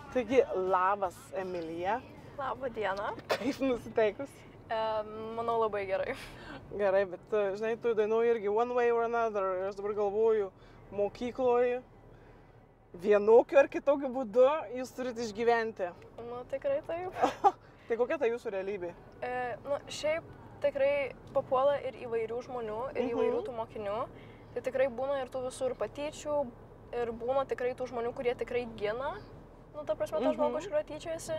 Taigi, labas, Emilija. Labą dieną. Kaip nusiteikus? Manau, labai gerai. Gerai, bet, žinai, tu dainuoji irgi One Way or Another. Ir aš dabar galvoju, mokykloje vienokiu ar kitokiu būdu jūs turite išgyventi. Nu, tikrai taip. Tai kokia ta jūsų realybė? Šiaip tikrai papuola ir įvairių žmonių, ir įvairių tų mokinių. Tai tikrai būna ir tų visų ir patyčių, ir būna tikrai tų žmonių, kurie tikrai gina, nu, ta prasme, tą žmogų, iš kurio tyčiojasi.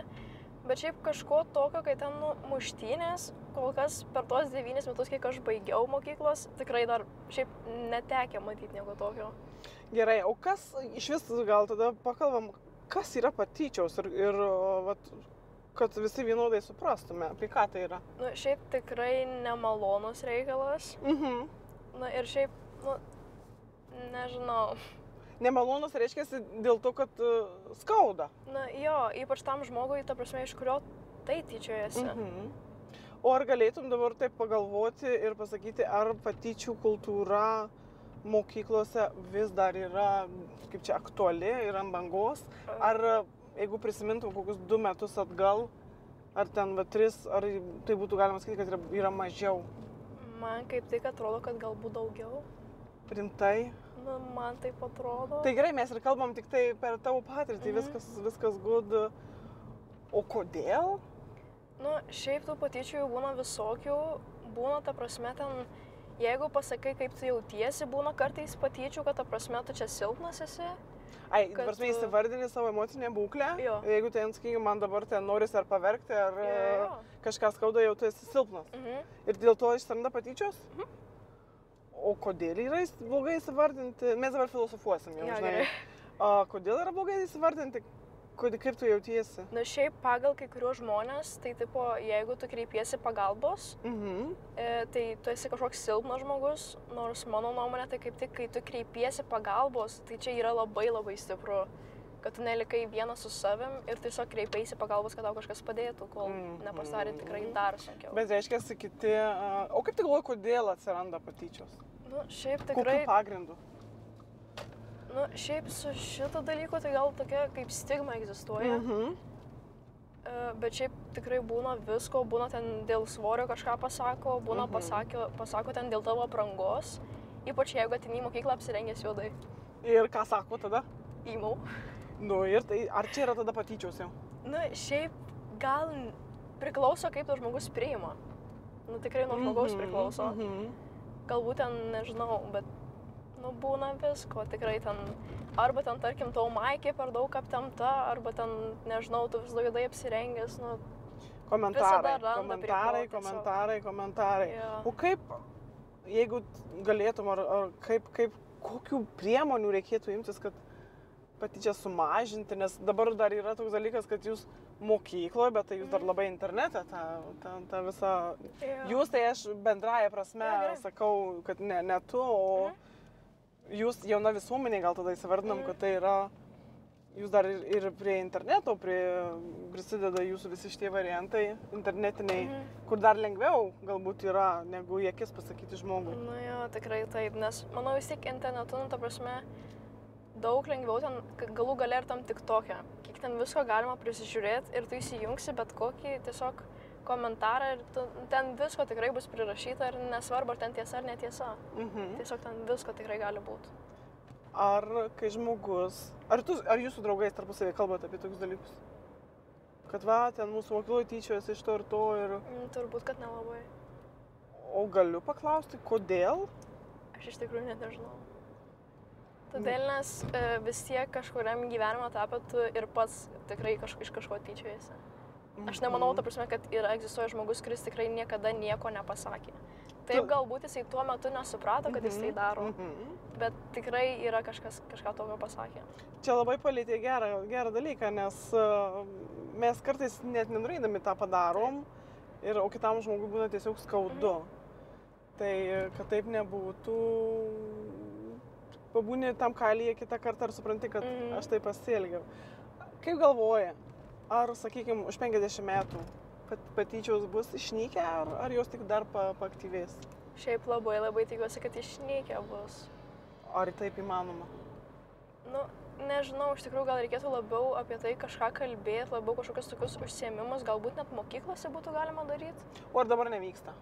Bet šiaip kažko tokio, kai ten muštynės, kol kas per tos 9 metus, kiek aš baigiau mokyklos, tikrai dar šiaip netekę matyti nieko tokio. Gerai, o kas, iš vis gal tada pakalbam, kas yra patyčios ir vat, kad visi vienodai suprastume, apie ką tai yra? Nu, šiaip tikrai nemalonus reikalas. Na ir šiaip, nu, nežinau. Nemalonus reiškia dėl to, kad skauda. Na jo, ypač tam žmogui, ta prasme, iš kurio tai tyčiojasi. O ar galėtum dabar taip pagalvoti ir pasakyti, ar patyčių kultūra mokyklose vis dar yra, kaip čia, aktuali ir ant bangos? Ar jeigu prisimintum kokius 2 metus atgal, ar ten 3, ar tai būtų galima sakyti, kad yra mažiau? Man kaip tik atrodo, kad galbūt daugiau. Rimtai? Nu, man taip atrodo. Tai gerai, mes ir kalbam tik tai per tavo patirtį, viskas good. O kodėl? Nu, šiaip tų patyčių būna visokių, būna, ta prasme, ten, jeigu pasakai, kaip tu jautiesi, būna kartais patyčių, kad, ta prasme, tu čia silpnas esi. Ai, ta prasme, įsivardini savo emocinę būklę. Jo. Jeigu ten, sakykime, man dabar ten norisi ar paverkti, ar kažką skauda, jau tu esi silpnas. Ir dėl to išsiranda patyčios? O kodėl yra blogai įsivardinti? Mes dabar filosofuosim jau, žinai. Kodėl yra blogai įsivardinti? Kaip tu jautiesi? Na, šiaip pagal kai kuriuos žmonės, tai tipo, jeigu tu kreipiesi pagalbos, tai tu esi kažkoks silpnas žmogus, nors mano nuomonė, tai kaip tik, kai tu kreipiesi pagalbos, tai čia yra labai labai stipru, kad tu nelikai vienas su savim ir tiesiog kreipiesi pagalbos, kad tau kažkas padėtų, kol nepasidarė tikrai dar sunkiau. Bet reiškia, kiti... O kaip tu galvoji, kodėl atsiranda patyčios? Nu, šiaip tikrai... Kokiu pagrindu? Nu, šiaip su šito dalyku tai gal tokia kaip stigma egzistuoja. Bet šiaip tikrai būna visko, būna ten dėl svorio kažką pasako, būna pasako ten dėl tavo aprangos, ypač jeigu ateini į mokyklą apsirengęs juodai. Ir ką sako tada? Įmau. Nu ir tai, ar čia yra tada patyčios jau? Nu, šiaip gal priklauso, kaip tas žmogus priima. Nu, tikrai nuo žmogaus priklauso. Galbūt ten, nežinau, bet nu, būna visko, tikrai ten, arba ten, tarkim, tau maikė per daug aptempta, arba ten, nežinau, tu vis juodai apsirengęs, nu, Komentarai. Yeah. O kaip, jeigu galėtum, ar kokių priemonių reikėtų imtis, kad patyčią sumažinti, nes dabar dar yra toks dalykas, kad jūs mokykloje, bet tai jūs dar labai internete, tą visą... Yeah. Jūs tai aš bendraja prasme sakau, kad ne tu, o jūs jauna visuomenė gal tada įsivardinam, kad tai yra... Jūs dar ir prie interneto prisideda jūsų visi šitie variantai internetiniai, kur dar lengviau galbūt yra, negu į akis pasakyti žmogui. Nu jo, tikrai taip, nes manau vis tik internetu, nu, ta prasme, daug lengviau ten galų gale ir tam TikTok'e. Kiek ten visko galima prisižiūrėti ir tu įsijungsi bet kokį tiesiog komentarą ir ten visko tikrai bus prirašyta ir nesvarbu, ar ten tiesa ar netiesa. Tiesiog ten visko tikrai gali būti. Ar kai žmogus, ar jūsų draugais tarpusavį kalbate apie tokius dalykus? Kad va, ten mūsų mokykloje tyčiojasi iš to ir to ir... Turbūt, kad nelabai. O galiu paklausti, kodėl? Aš iš tikrųjų net nežinau. Todėl, nes vis tiek kažkuriam gyvenimo etape tu ir pats tikrai iš kažko tyčiojasi. Aš nemanau, ta prasme, kad egzistuoja žmogus, kuris tikrai niekada nieko nepasakė. Taip, galbūt jisai tuo metu nesuprato, kad jis tai daro, bet tikrai yra kažką tokio pasakė. Čia labai palietė gerą dalyką, nes mes kartais net nenorėdami tą padarom, o kitam žmogui būna tiesiog skaudu. Tai, kad taip nebūtų, pabūni tam kalyje kitą kartą ir supranti, kad aš taip pasielgiau. Kaip galvoji, ar, sakykime, už 50 metų patyčios bus išnykę, ar jos tik dar paaktyvės? Šiaip labai tikiuosi, kad išnykę bus. Ar taip įmanoma? Nu, nežinau, iš tikrųjų gal reikėtų labiau apie tai kažką kalbėti, labiau kažkokius tokius užsiėmimus, galbūt net mokyklose būtų galima daryti. O ar dabar nevyksta?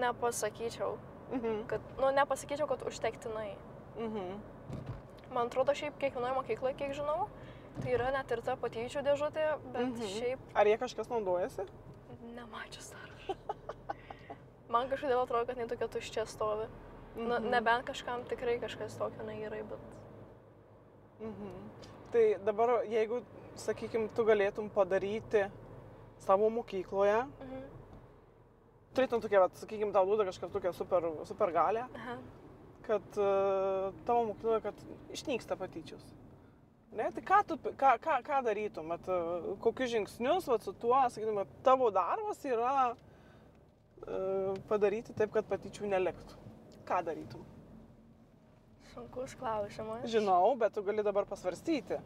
Nepasakyčiau, nepasakyčiau, kad užtektinai. Man atrodo, šiaip kiekvienoje mokykloje, kiek žinau, tai yra net ir ta patyčių dėžutė, bet šiaip... Ar jie kažkas naudojasi? Nemačius dar. Man kažkodėl atrodo, kad tokia tuščia stovi. Nebent kažkam tikrai kažkas tokio negerai, bet... Tai dabar, jeigu, sakykime, tu galėtum padaryti savo mokykloje, turėtum tokia, sakykime, tau duoda kažkas tokia super galę, kad tavo mokykloje, kad išnyksta patyčios. Ne? Tai ką darytum? Kokius žingsnius su tuo, sakykime, tavo darbas yra padaryti taip, kad patyčių neliktų. Ką darytum? Sunkus klausimas. Žinau, bet tu gali dabar pasvarstyti.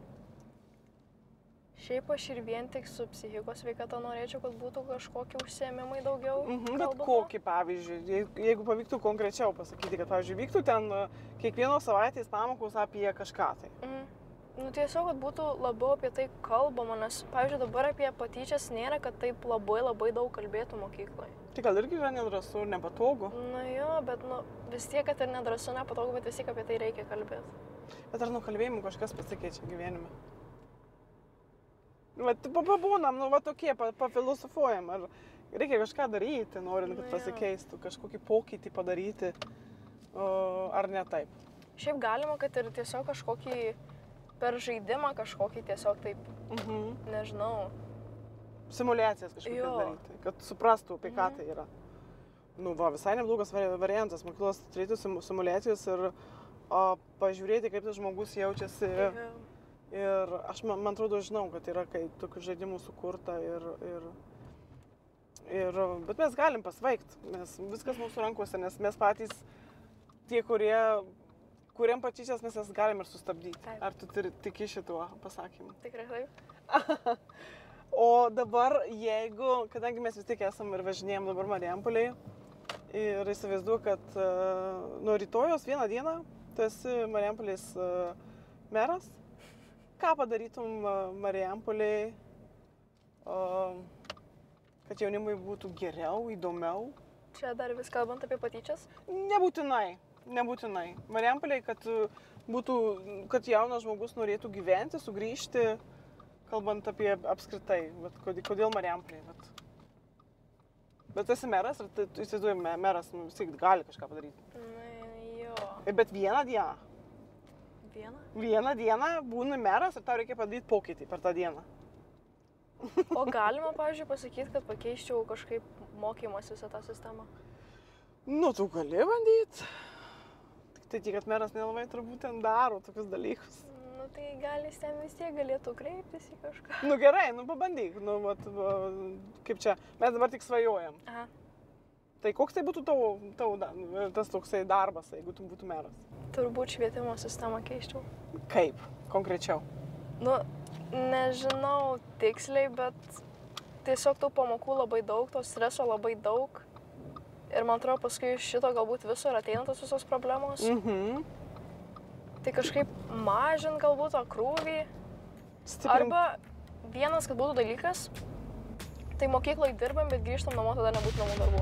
Šiaip aš ir vien tik su psichikos sveikata norėčiau, kad būtų kažkokie užsiėmimai daugiau. Bet kokį, pavyzdžiui, jeigu pavyktų konkrečiau pasakyti, kad, pavyzdžiui, vyktų ten kiekvienos savaitės pamokos apie kažką tai. Tiesiog, kad būtų labiau apie tai kalbama, nes, pavyzdžiui, dabar apie patyčias nėra, kad taip labai daug kalbėtų mokykloje. Tai gal irgi yra nedrąsu ir nepatogu? Jo, bet vis tiek, kad ir nedrąsu, nepatogu, bet vis tiek apie tai reikia kalbėti. Bet ar nuo kalbėjimų kažkas pasikeičia gyvenime? Pabūnam, tokie, pafilosofuojam, ar reikia kažką daryti, norint, kad pasikeistų, kažkokį pokytį padaryti, ar ne taip? Šiaip galima, kad ir tiesiog kažkokį per žaidimą kažkokį tiesiog taip, nežinau. Simuliacijas kažkokias daryti, kad suprastų, apie ką tai yra. Visai neblogas variantas, mokyklos turėti simuliacijos ir pažiūrėti, kaip tas žmogus jaučiasi. Ir aš, man atrodo, žinau, kad yra tokių žaidimų sukurta bet mes galim pasvaigt, viskas mūsų rankose, nes mes patys tie, kuriem patyčias mes jas galim ir sustabdyti. Taip. Ar tu tiki šituo pasakymu? Tikrai taip. O dabar, kadangi mes vis tiek esam ir važinėjom dabar Marijampolėje ir įsivaizduoju, kad nuo rytojos vieną dieną tu esi Marijampolės meras, ką padarytum Marijampolėje, kad jaunimui būtų geriau, įdomiau? Čia dar vis kalbant apie patyčias? Nebūtinai. Marijampolėje, kad jaunas žmogus norėtų gyventi, sugrįžti, kalbant apie apskritai, kodėl Marijampolėje. Bet esi meras ir tu įsivaizduoji, meras vis tiek gali kažką padaryti. Jo. Bet vieną dieną. Vieną dieną būni meras ir tau reikia padaryti pokytį per tą dieną. O galima, pavyzdžiui, pasakyti, kad pakeiščiau kažkaip mokymas visą tą sistemą? Tu gali bandyti. Tik kad meras nelabai turbūt ten daro tokius dalykus. Tai gal jis ten vis tiek galėtų kreiptis į kažką. Gerai, pabandyk. Kaip čia, mes dabar tik svajojam. Aha. Tai koks tai būtų tavo tas toksai darbas, jeigu tu būtų meras? Turbūt švietimo sistemą keiščiau. Kaip? Konkrečiau? Nežinau tiksliai, bet tiesiog tų pamokų labai daug, to streso labai daug. Ir man atrodo, paskui iš šito galbūt viso ir ateina tos visos problemos. Tai kažkaip mažint galbūt tą krūvį. Arba vienas, kad būtų dalykas, tai mokykloje dirbam, bet grįžtam namo, tada nebūtų namų darbų.